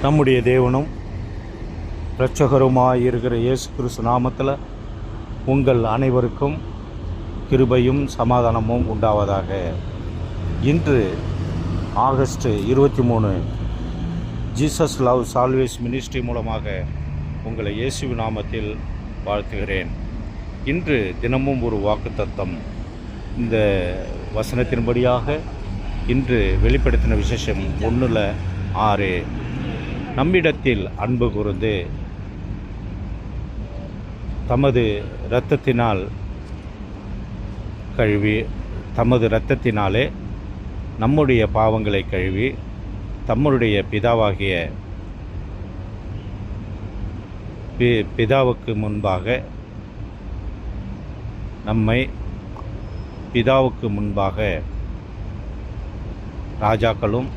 நம்முடைய தேவனும் இரட்சகருமாய் இருக்கிற இயேசு கிறிஸ்து நாமத்தில் உங்கள் அனைவருக்கும் கிருபையும் சமாதானமும் உண்டாவதாக. இன்று August 23 Jesus loves always ministry மூலமாக உங்களை இயேசு நாமத்தில் வாழ்த்துகிறேன். இன்று தினமும் ஒரு வாக்குத்தத்தம். இந்த வசனத்தின்படியாக இன்று வெளிப்படுத்தின விசேஷம் 1:6. நம்மிடத்தில் அன்பு கூர்ந்து தமது இரத்தத்தினாலே நம்முடைய பாவங்களை கழுவி தம்முடைய பிதாவுக்கு முன்பாக நம்மை பிதாவுக்கு முன்பாக ராஜாக்களும்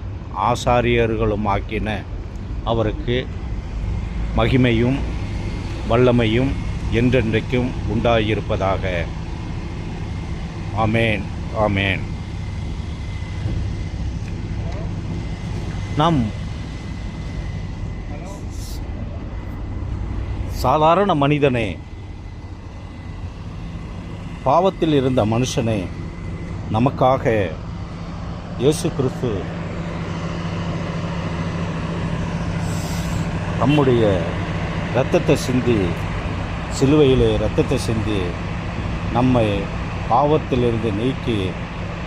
ஆசாரியர்களும் ஆக்கின அவருக்கு மகிமையும் வல்லமையும் என்றென்றைக்கும் உண்டாயிருப்பதாக. ஆமேன், ஆமேன். நாம் சாதாரண மனிதனே, பாவத்தில் இருந்த மனுஷனே, நமக்காக இயேசு கிறிஸ்து நம்முடைய இரத்தத்தை சிந்தி, சிலுவையிலே இரத்தத்தை சிந்தி நம்மை பாவத்திலிருந்து நீக்கி,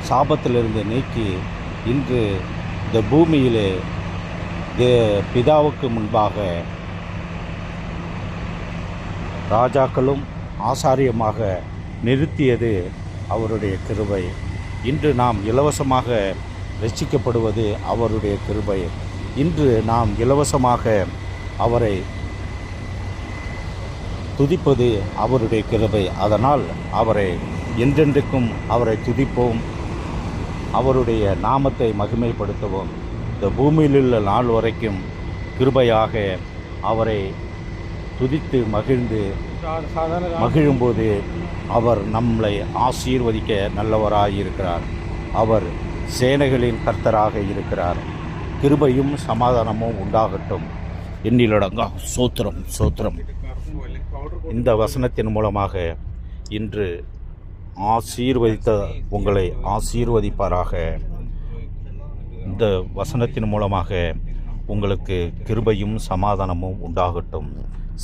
சாபத்திலிருந்து நீக்கி, இன்று இந்த பூமியிலே பிதாவுக்கு முன்பாக ராஜாக்களும் ஆசாரியமாக நிறுத்தியது அவருடைய கிருபை. இன்று நாம் இலவசமாக ரட்சிக்கப்படுவது அவருடைய கிருபை. இன்று நாம் இலவசமாக அவரை துதிப்பது அவருடைய கிருபை. அதனால் அவரை என்றென்றைக்கும் அவரை துதிப்போம், அவருடைய நாமத்தை மகிமைப்படுத்துவோம். இந்த பூமியிலுள்ள நாள் வரைக்கும் கிருபையாக அவரை துதித்து மகிழும்போது அவர் நம்மளை ஆசீர்வதிக்க நல்லவராயிருக்கிறார். அவர் சேனைகளின் கர்த்தராக இருக்கிறார். கிருபையும் சமாதானமும் உண்டாகட்டும். எண்ணிலடங்கா சோத்திரம், சோத்திரம். இந்த வசனத்தின் மூலமாக இன்று ஆசீர்வதித்த உங்களை ஆசீர்வதிப்பாராக. இந்த வசனத்தின் மூலமாக உங்களுக்கு கிருபையும் சமாதானமும் உண்டாகட்டும்.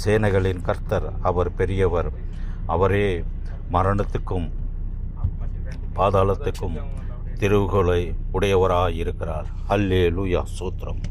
சேனைகளின் கர்த்தர் அவர் பெரியவர். அவரே மரணத்துக்கும் பாதாளத்துக்கும் திறவுகோலை உடையவராயிருக்கிறார். அல்லேலூயா, சோத்திரம்.